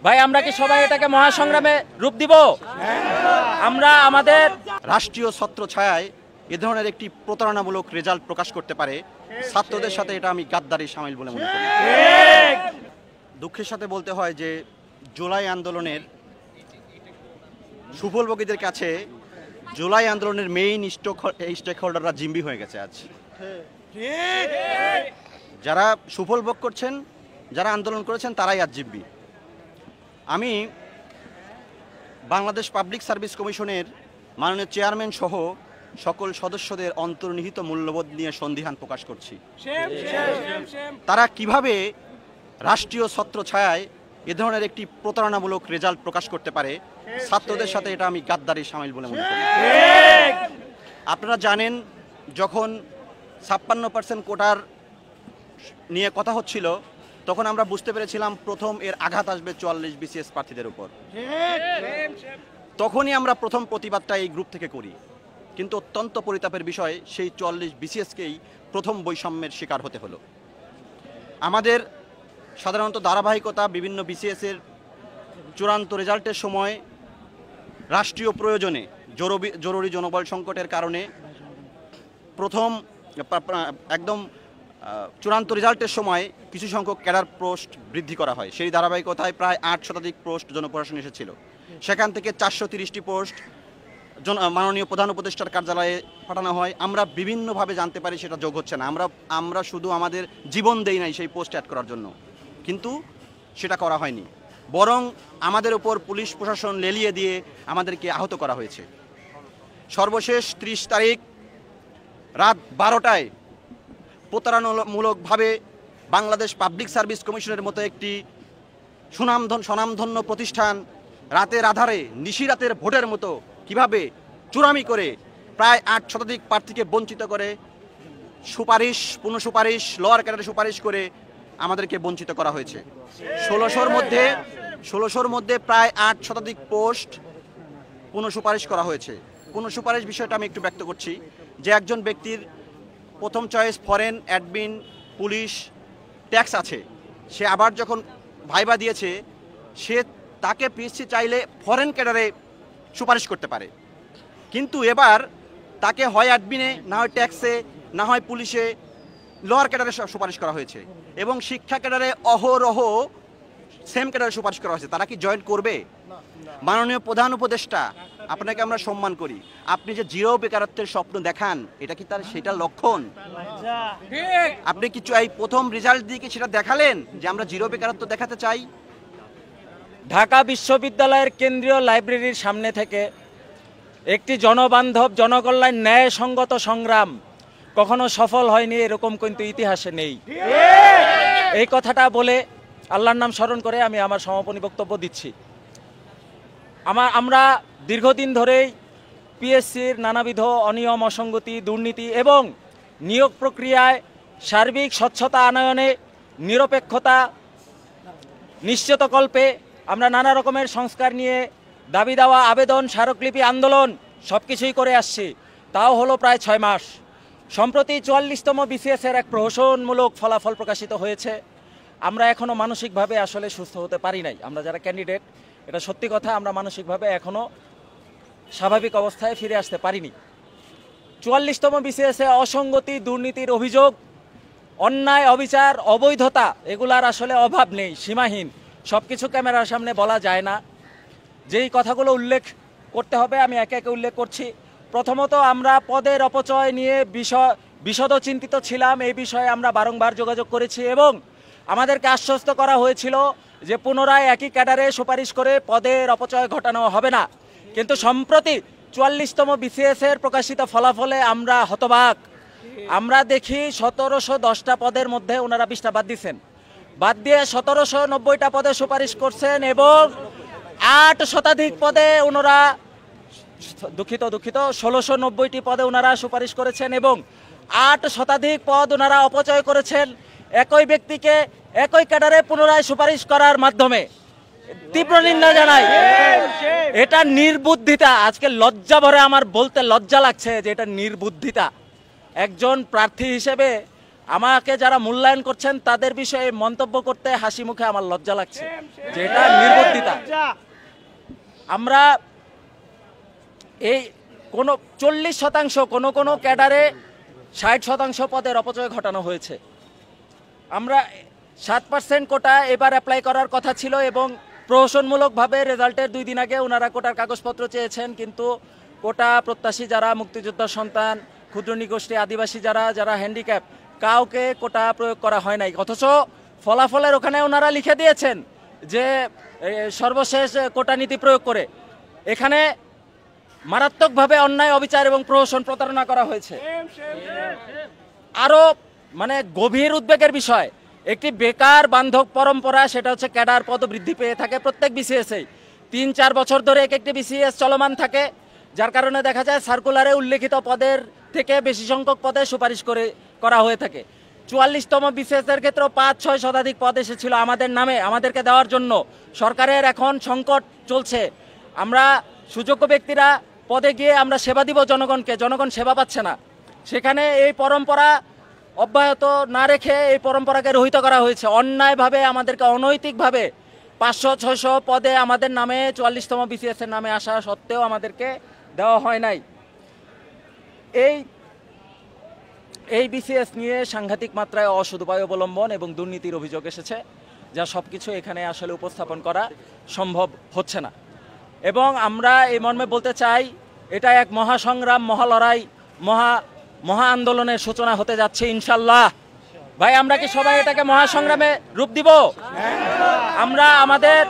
ভাই আমরা কি সবাই এটাকে মহাসংগ্রামে রূপ দিব? আমরা আমাদের রাষ্ট্রীয় ছত্রছায়ায় এ ধরনের একটি প্রতারণামূলক রেজাল্ট প্রকাশ করতে পারে ছাত্রদের সাথে এটা আমি গাদ্দারি শামিল বলে মনে করি। দুঃখের সাথে বলতে হয় যে জুলাই আন্দোলনের সুফলভোগীদের কাছে জুলাই আন্দোলনের মেইন স্টেক হোল্ডাররা জিম্বি হয়ে গেছে আজ। যারা সুফল ভোগ করছেন, যারা আন্দোলন করেছেন তারাই আজ জিম্বি। আমি বাংলাদেশ পাবলিক সার্ভিস কমিশনের মাননীয় চেয়ারম্যান সহ সকল সদস্যদের অন্তর্নিহিত মূল্যবোধ নিয়ে সন্দিহান প্রকাশ করছি। তারা কিভাবে রাষ্ট্রীয় ছত্রছায়ায় এ ধরনের একটি প্রতারণামূলক রেজাল্ট প্রকাশ করতে পারে ছাত্রদের সাথে এটা আমি গাদ্দারি শামিল বলে মনে করি। আপনারা জানেন যখন 56% কোটার নিয়ে কথা হচ্ছিল তখন আমরা বুঝতে পেরেছিলাম প্রথম এর আঘাত আসবে 44 বিসিএস প্রার্থীদের উপর। তখনই আমরা প্রথম প্রতিবাদটা এই গ্রুপ থেকে করি, কিন্তু অত্যন্ত পরিতাপের বিষয় সেই 44 বিসিএসকেই প্রথম বৈষম্যের শিকার হতে হলো। আমাদের সাধারণত ধারাবাহিকতা বিভিন্ন বিসিএসের চূড়ান্ত রেজাল্টের সময় রাষ্ট্রীয় প্রয়োজনে জরুরি জনবল সংকটের কারণে প্রথম একদম চূড়ান্ত রেজাল্টের সময় কিছু সংখ্যক ক্যাডার পোস্ট বৃদ্ধি করা হয়। সেই ধারাবাহিকতায় প্রায় 8 শতাধিক পোস্ট জনপ্রশাসন এসেছিল। সেখান থেকে 430টি পোস্ট মাননীয় প্রধান উপদেষ্টার কার্যালয়ে পাঠানো হয়। আমরা বিভিন্নভাবে জানতে পারি সেটা যোগ হচ্ছে না। আমরা শুধু আমাদের জীবন দেই নাই সেই পোস্ট অ্যাড করার জন্য, কিন্তু সেটা করা হয়নি, বরং আমাদের উপর পুলিশ প্রশাসন লেলিয়ে দিয়ে আমাদেরকে আহত করা হয়েছে। সর্বশেষ 30 তারিখ রাত 12টায় প্রতারণামূলকভাবে বাংলাদেশ পাবলিক সার্ভিস কমিশনের মতো একটি স্বনামধন্য প্রতিষ্ঠান রাতের আধারে নিশিরাতের ভোটের মতো কিভাবে চুরামি করে প্রায় 8 শতাধিক প্রার্থীকে বঞ্চিত করে সুপারিশ পুনঃসুপারিশ লোয়ার ক্যাডারে সুপারিশ করে আমাদেরকে বঞ্চিত করা হয়েছে। 1600-র মধ্যে প্রায় 8 শতাধিক পোস্ট পুনঃসুপারিশ করা হয়েছে। পুনঃসুপারিশ বিষয়টা আমি একটু ব্যক্ত করছি যে একজন ব্যক্তির প্রথম choice foreign, admin, police, tax আছে, সে আবার যখন ভাইবা দিয়েছে তাকে পিএসসি চাইলে ফরেন ক্যাডারে সুপারিশ করতে পারে, কিন্তু এবার তাকে হয় অ্যাডমিনে, না হয় ট্যাক্সে, না হয় পুলিশে, লোয়ার ক্যাডারে সুপারিশ করা হয়েছে। এবং শিক্ষা ক্যাডারে অহরহ সেম ক্যাডারে সুপারিশ করা হয়েছে। তারা কি জয়েন করবে? মাননীয় প্রধান উপদেষ্টা, আপনাকে আমরা সম্মান করি, আপনি যে জিরো বেকারত্বের স্বপ্ন দেখান এটা কি তার সেটা লক্ষণ? আপনি কি এই প্রথম রেজাল্ট দিয়ে কি সেটা দেখালেন যে আমরা জিরো বেকারত্ব দেখাতে চাই? ঢাকা বিশ্ববিদ্যালয়ের কেন্দ্রীয় লাইব্রেরির সামনে থেকে একটি জনবান্ধব জনকল্যাণ ন্যায়সঙ্গত সংগ্রাম কখনো সফল হয়নি, এরকম কিন্তু ইতিহাসে নেই। এই কথাটা বলে আল্লাহর নাম স্মরণ করে আমি আমার সমাপনী বক্তব্য দিচ্ছি। আমরা দীর্ঘদিন ধরেই পিএসসির নানাবিধ অনিয়ম, অসঙ্গতি, দুর্নীতি এবং নিয়োগ প্রক্রিয়ায় সার্বিক স্বচ্ছতা আনয়নে নিরপেক্ষতা নিশ্চিতকল্পে আমরা নানা রকমের সংস্কার নিয়ে দাবি দেওয়া, আবেদন, স্মারকলিপি, আন্দোলন সব কিছুই করে আসছি। তাও হলো প্রায় 6 মাস। সম্প্রতি 44তম বিসিএসের এক প্রহসনমূলক ফলাফল প্রকাশিত হয়েছে। আমরা এখনও মানসিকভাবে আসলে সুস্থ হতে পারি নাই। আমরা যারা ক্যান্ডিডেট, এটা সত্যি কথা, আমরা মানসিকভাবে এখনও স্বাভাবিক অবস্থায় ফিরে আসতে পারিনি। 44তম বিসিএসে অসঙ্গতি, দুর্নীতির অভিযোগ, অন্যায়, অবিচার, অবৈধতা এগুলার আসলে অভাব নেই, সীমাহীন। সব কিছু ক্যামেরার সামনে বলা যায় না। যেই কথাগুলো উল্লেখ করতে হবে আমি একে একে উল্লেখ করছি। প্রথমত, আমরা পদের অপচয় নিয়ে বিশদ চিন্তিত ছিলাম। এই বিষয়ে আমরা বারংবার যোগাযোগ করেছি এবং আমাদেরকে আশ্বস্ত করা হয়েছিল যে পুনরায় একই ক্যাডারে সুপারিশ করে পদের অপচয় ঘটানো হবে না। কিন্তু সম্প্রতি 44তম বিসিএসের প্রকাশিত ফলাফলে আমরা হতবাক। আমরা দেখি 1710টা পদের মধ্যে ওনারা 20টা বাদ দিচ্ছেন, বাদ দিয়ে 1790টা পদে সুপারিশ করছেন এবং 8 শতাধিক পদে ওনারা দুঃখিত 1690টি পদে ওনারা সুপারিশ করেছেন এবং 8 শতাধিক পদ ওনারা অপচয় করেছেন একই ব্যক্তিকে একই ক্যাডারে পুনরায় সুপারিশ করার মাধ্যমে। তীব্র নিন্দা জানাই। এটা নির্বুদ্ধিতা। আজকে লজ্জা ভরে আমার বলতে লজ্জা লাগছে যে এটা নির্বুদ্ধিতা। একজন প্রার্থী হিসেবে আমাকে যারা মূল্যায়ন করছেন তাদের বিষয়ে মন্তব্য করতে হাসি মুখে আমার লজ্জা লাগছে যে এটা নির্বুদ্ধিতা। আমরা এই কোনো 40% কোনো ক্যাডারে 60% পদের অপচয় ঘটানো হয়েছে। আমরা 7% কোটা এবার অ্যাপ্লাই করার কথা ছিল এবং প্রহসনমূলকভাবে রেজাল্টের 2 দিন আগে ওনারা কোটার কাগজপত্র চেয়েছেন, কিন্তু কোটা প্রত্যাশী যারা, মুক্তিযোদ্ধার সন্তান, ক্ষুদ্র নিগোষ্ঠী, আদিবাসী যারা হ্যান্ডিক্যাপ, কাউকে কোটা প্রয়োগ করা হয় নাই। অথচ ফলাফলের ওখানে ওনারা লিখে দিয়েছেন যে সর্বশেষ কোটা নীতি প্রয়োগ করে এখানে মারাত্মকভাবে অন্যায়, অবিচার এবং প্রহসন, প্রতারণা করা হয়েছে। আরও মানে গভীর উদ্বেগের বিষয়, একটি বেকার বান্ধব পরম্পরা, সেটা হচ্ছে ক্যাডার পদ বৃদ্ধি পেয়ে থাকে প্রত্যেক বিসিএসেই। 3-4 বছর ধরে একটি বিসিএস চলমান থাকে, যার কারণে দেখা যায় সার্কুলারে উল্লেখিত পদের থেকে বেশি সংখ্যক পদে সুপারিশ করা হয়ে থাকে। 44তম বিসিএসের ক্ষেত্রেও 5-6 শতাধিক পদ এসেছিল আমাদের নামে, আমাদেরকে দেওয়ার জন্য। সরকারের এখন সংকট চলছে, আমরা সুযোগ্য ব্যক্তিরা পদে গিয়ে আমরা সেবা দিব জনগণকে, জনগণ সেবা পাচ্ছে না। সেখানে এই পরম্পরা অব্যাহত না রেখে এই পরম্পরাকে রহিত করা হয়েছে অন্যায়ভাবে, আমাদেরকে অনৈতিকভাবে 500-600 পদে আমাদের নামে 44তম বিসিএসের নামে আসা সত্ত্বেও আমাদেরকে দেওয়া হয় নাই। এই বিসিএস নিয়ে সাংঘাতিক মাত্রায় অসদুপায় অবলম্বন এবং দুর্নীতির অভিযোগ এসেছে, যা সব কিছু এখানে আসলে উপস্থাপন করা সম্ভব হচ্ছে না। এবং আমরা এই মর্মে বলতে চাই, এটা এক মহাসংগ্রাম, মহালড়াই, মহা আন্দোলনের সূচনা হতে যাচ্ছে ইনশাল্লাহ। ভাই, আমরা কি সবাই এটাকে মহাসংগ্রামে রূপ দিব? আমরা আমাদের